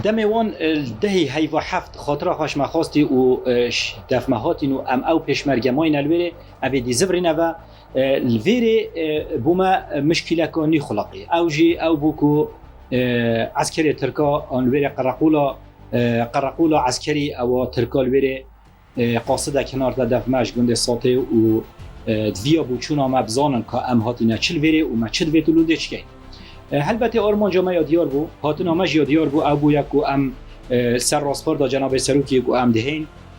دم وان دهی هیوا هفت خاطره خوش مخواستی و دفمهاتین و ام او پیشمرگماین الویره ابی دیزبرینه و الویره بوما مشکله کنی خلقی او جی او بوکو عسکری ترکا الویره قرقولا عسکری او ترکا الویره قاصده کنار دا دفمهش گنده ساته و دویا بوچون آمه بزانن که ام هاتینه چل ویره و ما چل ویتولونده چکین البته آرمان جامعه یادیار بو هاتن آمش یادیار بو او بو یک و ام سر راسپار دا جناب سروکی و ام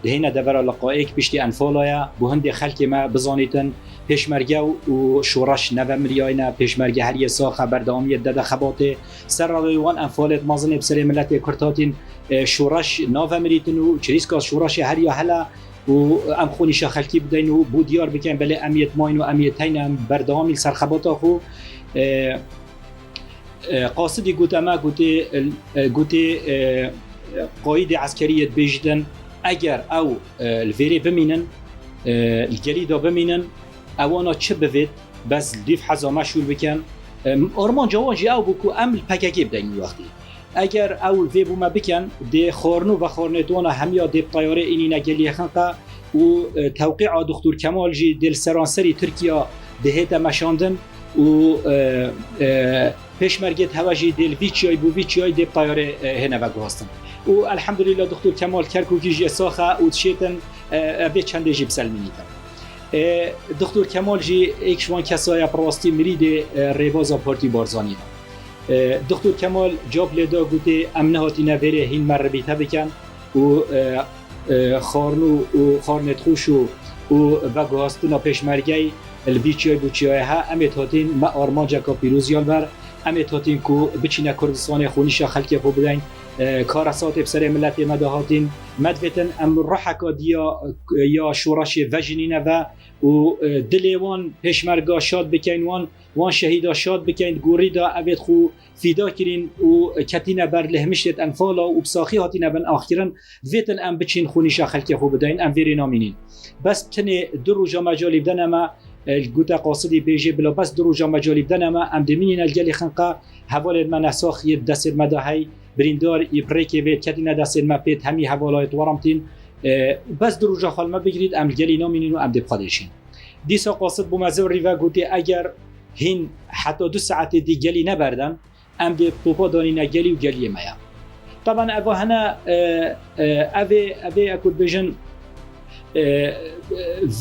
دهین دور لقائک پشتی انفالایا بو هند خلک ما بزانیتن پیشمرگه و شورش نو مریاینا پیشمرگه هر یسا خبردامیت داده خباته سر روان انفالت مازن بسر ملت کرتاتین شورش نو مریتن و چریسکاس شورش هر یا هلا و ام خونیش خلکی بدین و بو دیار بکن بله امیت ماین و امیتین ام بردامی سر خباتا خو قاصدی گوته ما گوته قاید عسکریت بیجدن اگر او الویری بمینن الگلیدا بمینن اوانا چه بوید بس دیف حزامه شور بکن آرمان جوانجی او بکو ام الپککی بدین وقتی اگر او الوی بوما بکن دی خورنو و خورنتوانا همیا دی طیاره اینی نگلی خنقه و توقیع دکتر کمال جی دل سرانسری ترکیه دهیت مشاندن و پیشمرگت هواجی دل ویچای بو ویچای دی طیاره هنه و گوستن و الحمدلله دکتر کمال کرکوکی جی ساخه و تشیتن به چنده جی بسلمینیتن دکتر کمال جی ایک شوان کسای پراستی مرید ریوازا پارتی بارزانی دکتر کمال جاب لیدا گوته امنه هاتی نویره هین مربیته بکن و خارنو و خارنت و گوستن پیشمرگی الویچای بوچیای ها امیت هاتین ما آرمان جکا پیروزیان بر امیت هاتین کو بچینه کردستان خونیش خلکی خو بدین کارسات بسر ملت مدهاتین مدویتن ام رحکا دیا یا شورش وجنینه و دلیوان پیشمرگا شاد بکن وان شهیدا شاد بکن گوری دا اوید خو فیدا کرین و کتینه بر لهمشت انفالا و بساخی هاتینه بن آخرن ویتن ام بچین خونیش خلکی خو بدین ام ویری نامینین بس تنه دو روژا مجالی بدن اما الگوتا قاصدی بیجی بلا بس دو روژا مجالی بدن اما ام دمینین الگلی خنقا حوال من اساخ ید دست مدهی بریندار یپریکی وید کتینه دست مپید همی حوالایت ورمتین بس دو روژا خالما بگیرید ام الگلی نامینین و ام دبخادشین دیسا قاصد بومزه و ریوه گوتی اگر هین حتی 2 ساعت دی گلی نبردن ام دی توپا دانینه گلی و گلی میا طبعا اوه هنه اوه اکود بجن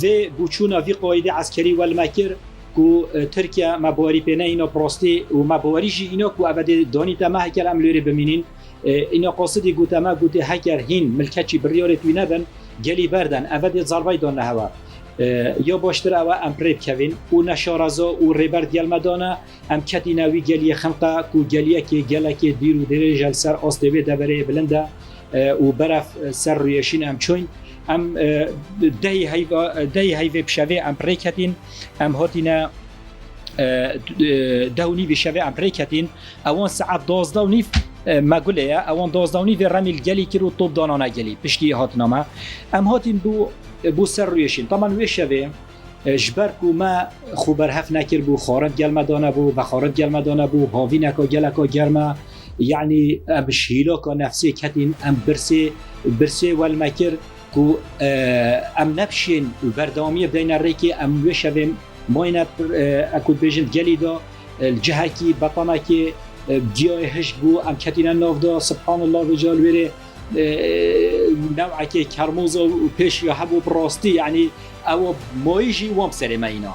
و بوچونا وی قاعده عسکری و المکر کو ترکیه مباری پینه اینا پراستی و مباری جی اینا کو اوه دانیتا ما هکر عملوری بمینین اینا قاصدی گوته ما گوته هکر هین ملکچی بریارت وی نبن گلی بردن اوه ضربای دانه هوا یا باشتر اوه ام پریب کوین و نشارزا و ریبر دیل مدانه ام کتی نوی گلی خمقه کو گلیه که گله که دیر و دیره جل سر آستوی دبره بلنده و برف سر رویشین ام چوین ام دهی هیوی بشوه ام پریکتین ام هاتینا دهونی بشوه ام پریکتین اوان ساعت 12 مگوله اوان 12 رمیل گلی که رو طب دانانه گلی پشتی هاتنامه ام هاتین بو سر رویشین طبعا وی شوه جبرکو ما خوبر هف نکر بو خارد گلمه دانه بو و خارد گلمه دانه بو هاوی نکا گلکا گرمه یعنی ام شهیلا که نفسی کتین ام برسه والمکر کو ام نبشین بردامی بدین ریکی ام وشویم ماینت اکود بیجند گلی دا الجهه کی بطانه کی دیای هشت بو ام کتینه ناف دا سبحان الله و جال ویره نوعه که کرموز و پیش یا حبو براستی یعنی او مایجی وام سر اینا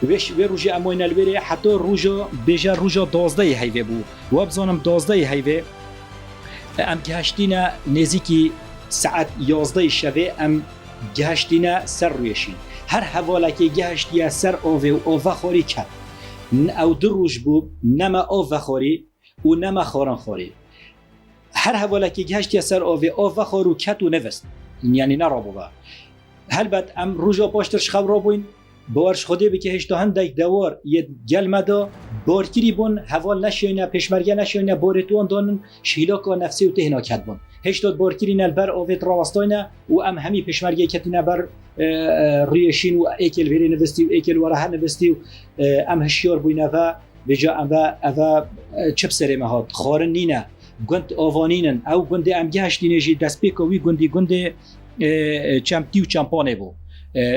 وش و روزی اماین الویره حتی روزا بیجا روزا 12 هیوه بو و بزانم 12 هیوه ام گهشتینه نزیکی ساعت 11 شبه ام گهشتینه سر رویشین هر حواله که گهشتیه سر آوه و آوه خاری کرد او 2 روز بو نما آوه خاری و نما خارن خاری هر حواله که گهشتیه سر آوه خارو کت و نوست یعنی نرابو با هلبت ام روژا پاشترش خبرا بوین باورش خوده بی که هشتا هندک دوار یه گلمه دا بارکیری بون حوال نشیونه پیشمرگه نشیونه بارتوان دانن شیلاکا نفسی و تهنا کد بون هشتاد بارکیری نلبر آوید راستاینه و ام همی پیشمرگه کتینه بر ریشین و ایکل ویری نوستی و ایکل وره نوستی و ام هشیار بوینه و بجا اوا چپ سر مهات خارن نینه گند آوانینن او گند ام گهشتینه جی دست بیکوی گند چمپی و چمپانه بو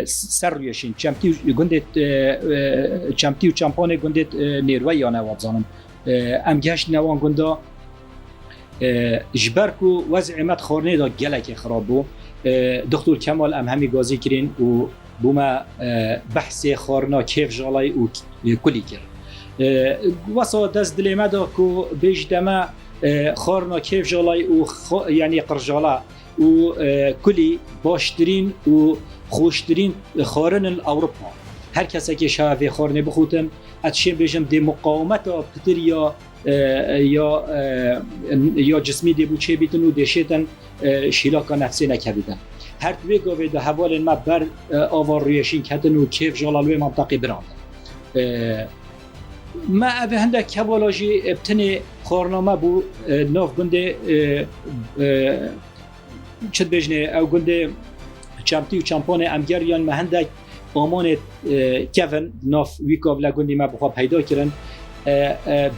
سر رویشین چمپی و چمپانه گند نیروی یا نوابزانم ام گهشت نوان گندا جبرکو وضع مت خارنه دا گلک خراب بو دکتر کمال ام همی گازی کرین و بوما بحث خارنا کیف جالای و کلی کرد واسه دست دل ما دا کو بیش دما خارنا کیف جالای و یعنی قرجالا و کلی باشترین و خوشترین خارن اروپا هر کسی که شاوی خارنه بخوتم اتشین بیشم دی مقاومت پتر یا جسمی دی بوچه بیتن و دیشیتن شیلاکا نفسی نکبیدن هر دوی گاوی ده حوال ما بر آوار رویشین کتن و کیف جالالوی منطقی براندن ما اوه هنده کوالاجی ابتنی خارنامه بو ناف گنده چد بجنه او گنده چمپی و چمپانه امگریان ما هنده آمان کون ناف ویکاو لگندی ما بخواه پیدا کرن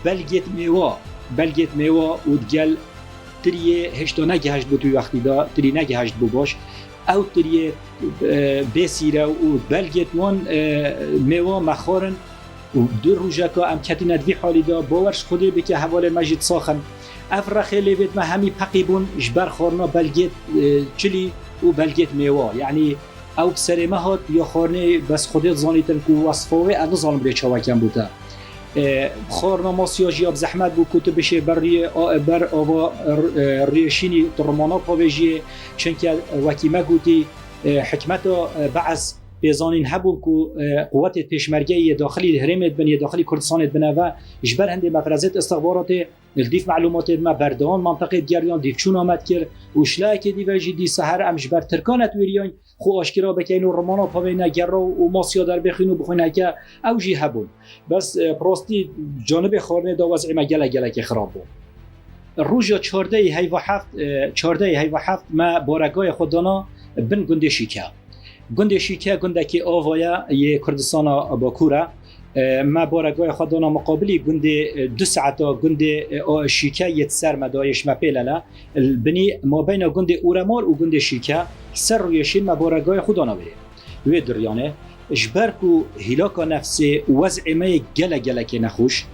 بلگیت میوا و دگل تریه هشتا نگهشت بود توی وقتی دا تری نگهشت بو باش او تریه بسیره و بلگیت وان میوا مخارن و دو روژه که ام کتی ندوی حالی دا باورش خوده بکه حوال مجید ساخن افرا خیلی بید ما همی پقیبون جبر خارنا بلگیت چلی و بلگیت میوا یعنی او سر مهات یا خارنه بس خودت زانیتن که وصفاوه اگه ظالم بری چاوکم بوده خارنا ماسیاجی اب زحمت بو کتب بشه بر آوا ریشینی ترمانا پاویجیه چنکه وکیمه گوتی حکمت بعض بیزانین هبون که قوات پیشمرگی داخلی هرمت بن یا داخلی کردستانت بنه و جبر هنده مفرزت استخبارات الدیف معلومات ما بردان منطقه دیاریان دیف چون آمد کرد و شلای که دیوژی دی سحر ام جبر ترکانت ویریان خو آشکرا بکین و رمانا پاوینه گرا و ماسیا در بخین و بخونه که اوجی هبون بس پراستی جانب خارنه دا وضع ما گله که خراب بود روژا 14 هی و هفت ما بارگاه خودانا بن گنده شیکه گنده که آوایا یه کردستان باکوره ما بارگاه خودانا مقابلی گنده 2 ساعتا گنده شیکه یه سر مدایش ما پیلالا بنی ما بین گنده اورمار و گنده شیکه سر رویشین ما بارگاه خودانا بره وی دریانه جبرکو هلاکا نفسی وضع ما گله که نخوش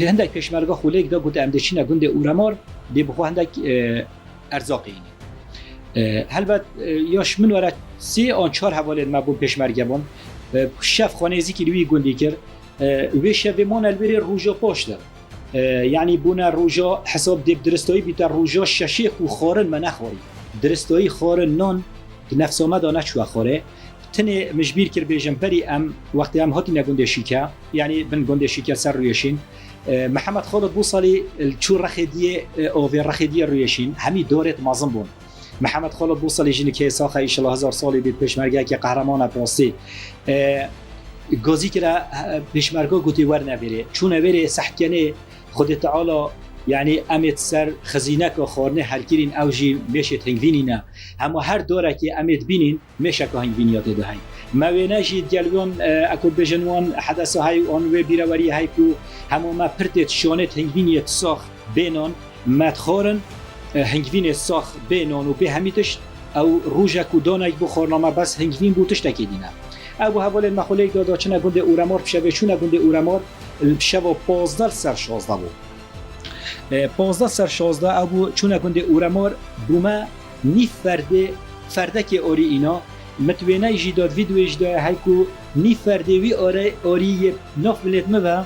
هندک پیشمرگاه خولیک دا گنده امدشینه گنده اورمار دی بخوا هندک ارزاقی هلبت یاش من ورد 3 آن 4 حواله ما بون پیشمرگه بون شف خانیزی که روی گندی کرد و شف من البری روژا پاش در یعنی بونه روژا حساب دیب درستایی بیتر روژا ششیخ و خارن من نخوری درستایی خارن نان نفس آمده نچوه خوره تنه مجبیر کرد بیجم بری ام وقتی ام هاتی نگنده شیکه یعنی بن گنده شیکه سر رویشین محمد خالد بوصلی چو رخیدیه آوی رخیدیه رویشین همی دارت مازم بون محمد خالد بوصلی جنی که ساخه ایشالله 1000 سالی بید پیشمرگه که قهرمان پراستی گازی که پیشمرگه گوتی ور نبیره چون نبیره سحکنه خود تعالی یعنی امت سر خزینه که خارنه هلگیرین اوجی میشه تنگوینینه اما هر دوره که امت بینین میشه که هنگوینیات دهین موینه جید گلوان اکو بجنوان حدثه های آن و بیروری های که همه ما پرتت شانه تنگوینیت ساخ بینان مدخارن هنگوین ساخ بینان و به همیتش او روژک و دانه بخارنامه بس هنگوین بوتش تکیدینه او حوال مخولیک دادا چنه گنده اورمار بشوه چونه گنده اورمار بشوه 15 سر 16 بود 15 سر 16 او چونه گنده اورمار بومه نی فرده که آری اینا متوینه جیداد ویدویش دای هایکو نی فرده وی آری ناف بلید مو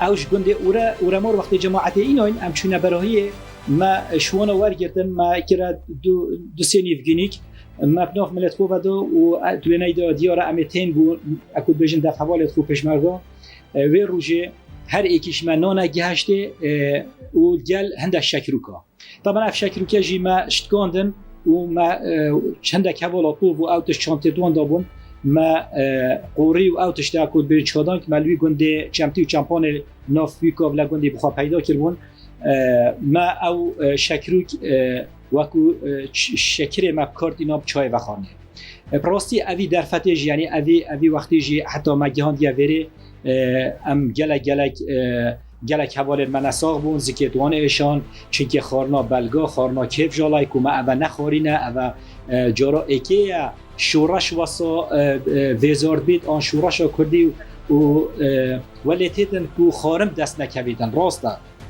اوش گنده اورمار وقتی جماعت اینا این هم چونه براهیه ما شوانا ورگردن ما کرد دو سینیف گینیک ما بناف ملت خوب دو و توینه دا دیار امتین بو اکود بجن دف حوالت خوب پشمرگا وی روژه هر ایکیش ما نانه گهشته و گل هنده شکروکا طبعا اف شکروکا جی ما شتگاندن و ما چنده حوالات بو و اوتش چانته دوان دابون ما قوری و اوتش دا اکود بجن چادان که ملوی گنده چمتی و چمپان ناف ویکا و لگنده بخواه پیدا کربون ما او شکروک وکو شکر ما بکارد اینا بچای و خانه پراستی اوی در فتش یعنی اوی وقتی جی حتی مگهان دیگه وره ام گلک حوالت من اساق بون زکیتوان ایشان چونکه خارنا بلگا خارنا کیف جالای که ما اوه نخارینه اوه جارا اکیه شورش واسا ویزارد بید آن شورش ها کردی و ولی تیتن که خارم دست نکویدن راسته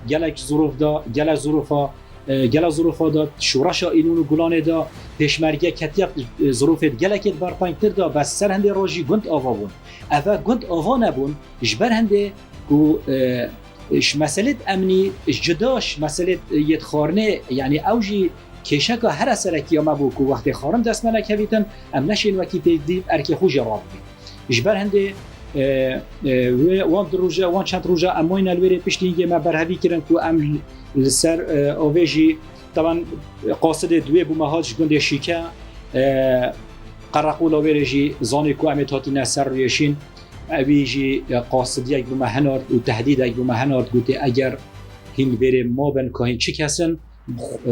گلک ظروف ها داد شورش ها اینون و گلانه دا پیشمرگه کتیب ظروفت گلکت برپنگ تر دا بس سر هنده راجی گند آوا بون اوه گند آوا نبون جبر هنده که مسئله امنی جداش مسئله یت خارنه یعنی اوجی کشکا هر سرکی اما بو که وقتی خارم دست نکویدن ام نشین وکی پیدید ارکی خوش راب بید جبر هنده وان روزا وان چند روزا اموین الوری پشتینگه ما برهوی کردن که ام لسر آویجی طبعا قاصد دوی بو مهاج گنده شیکه قرقول آویجی زانی که امی تاتی نسر رویشین اویجی قاصد یک بو مهنارد و تهدید یک بو مهنارد گوته اگر هین بره ما بن که هین چی کسن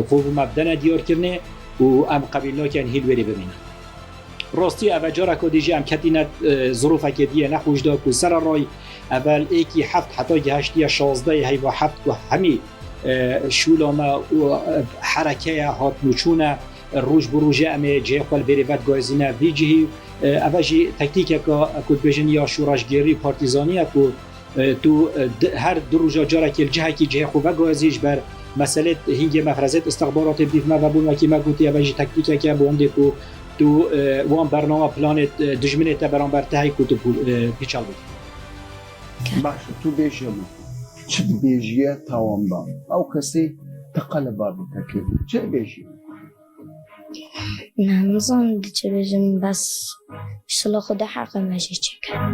خوب مبدن دیار کرنه و ام قبیل ناکن هین بره ببینن راستی اول جارا که دیجی ام کتینت ظروفه که دیه نخوش دا که سر رای اول ایکی هفت حتی گهشتی 16 هیوا هفت که همی شولامه و حرکه هات نوچونه روش بروجه امی جه خال بری ود گایزینه وی جهی اول جی تکتیک که بجن یا شورشگیری پارتیزانی که تو هر دو روزا جارا که الجهه که جه خوبه گایزیش بر مسئله هنگی مفرزت استخبارات بیف ما و بون وکی ما گوتی اول جی تکتیک که بونده که تو وان برنامه پلانت دجمنه تا برانبر تهی که تو پیچال بود باشه تو بیشی بود چه بیشیه تاوان با او کسی تقلبا بتاکید چه بیشی؟ نه نظام چه بیشیم بس شلا خود حق مجید چکر